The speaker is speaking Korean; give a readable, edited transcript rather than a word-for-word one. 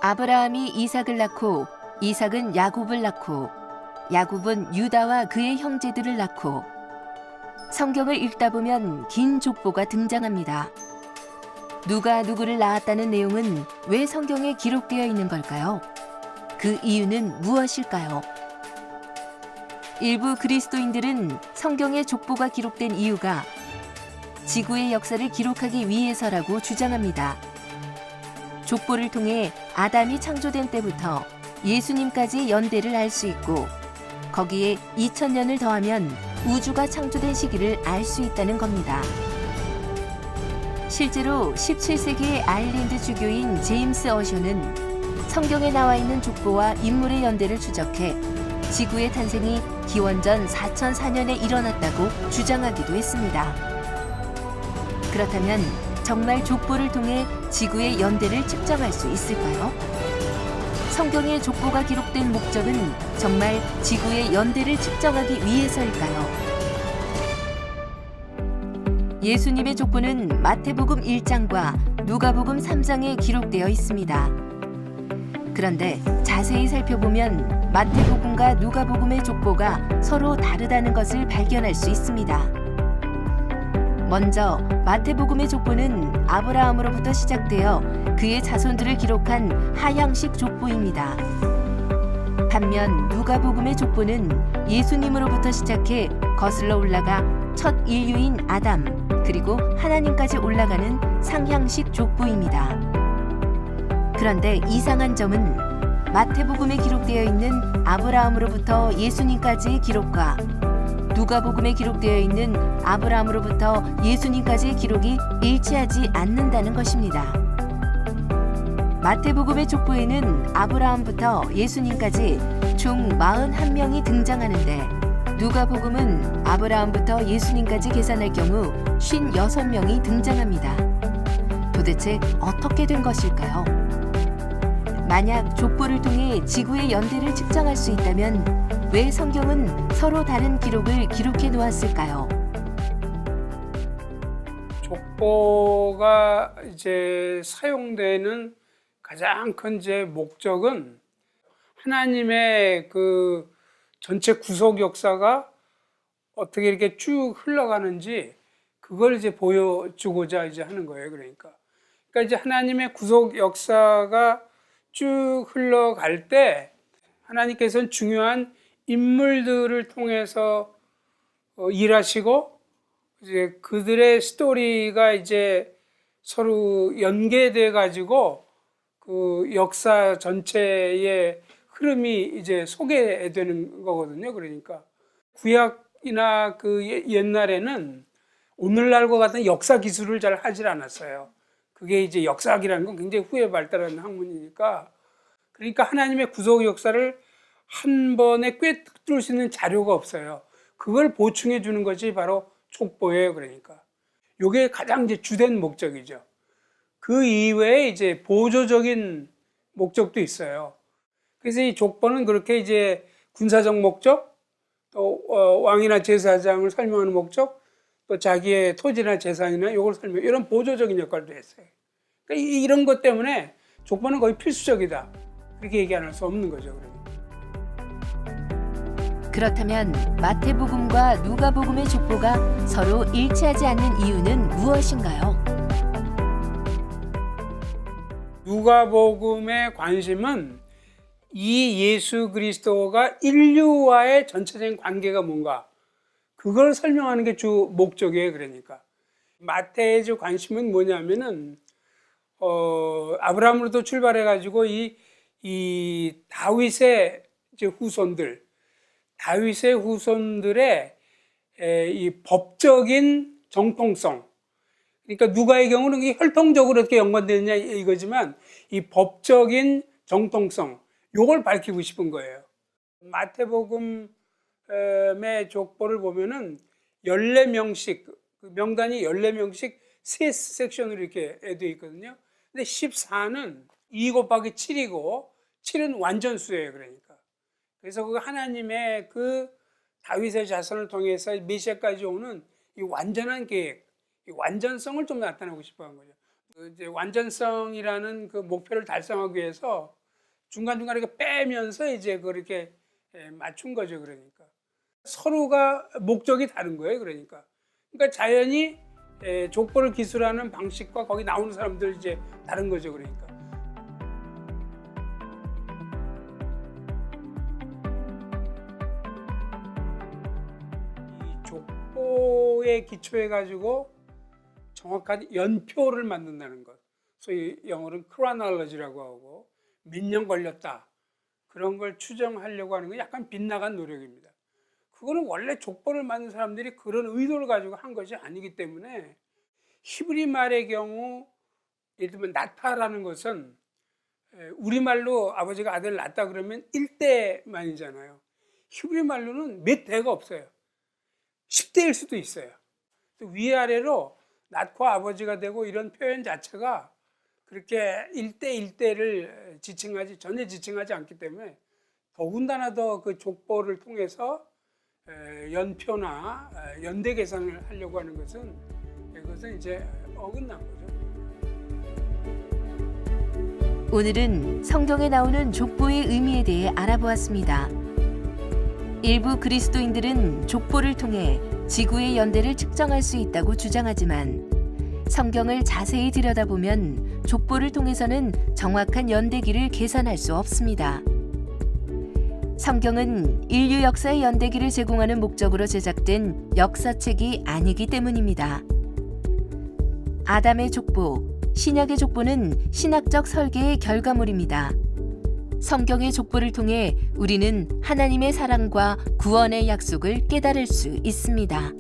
아브라함이 이삭을 낳고 이삭은 야곱을 낳고 야곱은 유다와 그의 형제들을 낳고 성경을 읽다 보면 긴 족보가 등장합니다. 누가 누구를 낳았다는 내용은 왜 성경에 기록되어 있는 걸까요? 그 이유는 무엇일까요? 일부 그리스도인들은 성경에 족보가 기록된 이유가 지구의 역사를 기록하기 위해서라고 주장합니다. 족보를 통해 아담이 창조된 때부터 예수님까지 연대를 알 수 있고 거기에 2000년을 더하면 우주가 창조된 시기를 알 수 있다는 겁니다. 실제로 17세기의 아일랜드 주교인 제임스 어셔는 성경에 나와 있는 족보와 인물의 연대를 추적해 지구의 탄생이 기원전 4004년에 일어났다고 주장하기도 했습니다. 그렇다면 정말 족보를 통해 지구의 연대를 측정할 수 있을까요? 성경에 족보가 기록된 목적은 정말 지구의 연대를 측정하기 위해서일까요? 예수님의 족보는 마태복음 1장과 누가복음 3장에 기록되어 있습니다. 그런데 자세히 살펴보면 마태복음과 누가복음의 족보가 서로 다르다는 것을 발견할 수 있습니다. 먼저 마태복음의 족보는 아브라함으로부터 시작되어 그의 자손들을 기록한 하향식 족보입니다. 반면 누가복음의 족보는 예수님으로부터 시작해 거슬러 올라가 첫 인류인 아담 그리고 하나님까지 올라가는 상향식 족보입니다. 그런데 이상한 점은 마태복음에 기록되어 있는 아브라함으로부터 예수님까지의 기록과 누가복음에 기록되어 있는 아브라함으로부터 예수님까지의 기록이 일치하지 않는다는 것입니다. 마태복음의 족보에는 아브라함부터 예수님까지 총 41명이 등장하는데 누가복음은 아브라함부터 예수님까지 계산할 경우 56명이 등장합니다. 도대체 어떻게 된 것일까요? 만약 족보를 통해 지구의 연대를 측정할 수 있다면 왜 성경은 서로 다른 기록을 기록해 놓았을까요? 족보가 이제 사용되는 가장 큰 이제 목적은 하나님의 그 전체 구속 역사가 어떻게 이렇게 쭉 흘러가는지 그걸 이제 보여주고자 이제 하는 거예요. 그러니까 이제 하나님의 구속 역사가 쭉 흘러갈 때 하나님께서는 중요한 인물들을 통해서 일하시고 이제 그들의 스토리가 이제 서로 연계돼 가지고 그 역사 전체의 흐름이 이제 소개되는 거거든요. 그러니까 구약이나 그 옛날에는 오늘날과 같은 역사 기술을 잘 하질 않았어요. 그게 이제 역사학이라는 건 굉장히 후에 발달한 학문이니까 그러니까 하나님의 구속 역사를 한 번에 꿰뚫을 수 있는 자료가 없어요. 그걸 보충해 주는 것이 바로 족보예요. 그러니까 이게 가장 이제 주된 목적이죠. 그 이외에 이제 보조적인 목적도 있어요. 그래서 이 족보는 그렇게 이제 군사적 목적, 또 왕이나 제사장을 설명하는 목적, 또 자기의 토지나 재산이나 이걸 설명, 이런 보조적인 역할도 했어요. 그러니까 이런 것 때문에 족보는 거의 필수적이다. 그렇게 얘기 안 할 수 없는 거죠. 그렇다면 마태복음과 누가복음의 족보가 서로 일치하지 않는 이유는 무엇인가요? 누가복음의 관심은 이 예수 그리스도가 인류와의 전체적인 관계가 뭔가 그걸 설명하는 게 주 목적이에요. 그러니까 마태의 주 관심은 뭐냐면은 아브라함으로부터 출발해 가지고 이 다윗의 이제 다윗의 후손들의 이 법적인 정통성. 그러니까 누가의 경우는 이게 혈통적으로 어떻게 연관되느냐 이거지만 이 법적인 정통성, 요걸 밝히고 싶은 거예요. 마태복음의 족보를 보면은 14명씩, 그 명단이 14명씩 세 섹션으로 이렇게 되어 있거든요. 근데 14는 2 곱하기 7이고 7은 완전수예요. 그러니까. 그래서 그 하나님의 그 다윗의 자손을 통해서 메시아까지 오는 이 완전한 계획, 이 완전성을 좀 나타내고 싶어 한 거죠. 이제 완전성이라는 그 목표를 달성하기 위해서 중간중간 이렇게 빼면서 이제 그렇게 맞춘 거죠. 그러니까 서로가 목적이 다른 거예요. 그러니까 자연히 족보를 기술하는 방식과 거기 나오는 사람들 이제 다른 거죠. 그러니까 이 족보에 기초해 가지고 정확한 연표를 만든다는 것, 소위 영어로는 크로놀로지라고 하고 몇 년 걸렸다 그런 걸 추정하려고 하는 건 약간 빗나간 노력입니다. 그거는 원래 족보를 만든 사람들이 그런 의도를 가지고 한 것이 아니기 때문에 히브리 말의 경우 예를 들면 낳다라는 것은 우리말로 아버지가 아들을 낳다 그러면 1대만이잖아요. 히브리 말로는 몇 대가 없어요. 10대일 수도 있어요. 위아래로 낳고 아버지가 되고 이런 표현 자체가 그렇게 1대1대를 전혀 지칭하지 않기 때문에 더군다나 더 그 족보를 통해서 연표나 연대 계산을 하려고 하는 것은 이것은 이제 어긋난 거죠. 오늘은 성경에 나오는 족보의 의미에 대해 알아보았습니다. 일부 그리스도인들은 족보를 통해 지구의 연대를 측정할 수 있다고 주장하지만 성경을 자세히 들여다보면 족보를 통해서는 정확한 연대기를 계산할 수 없습니다. 성경은 인류 역사의 연대기를 제공하는 목적으로 제작된 역사책이 아니기 때문입니다. 아담의 족보, 신약의 족보는 신학적 설계의 결과물입니다. 성경의 족보를 통해 우리는 하나님의 사랑과 구원의 약속을 깨달을 수 있습니다.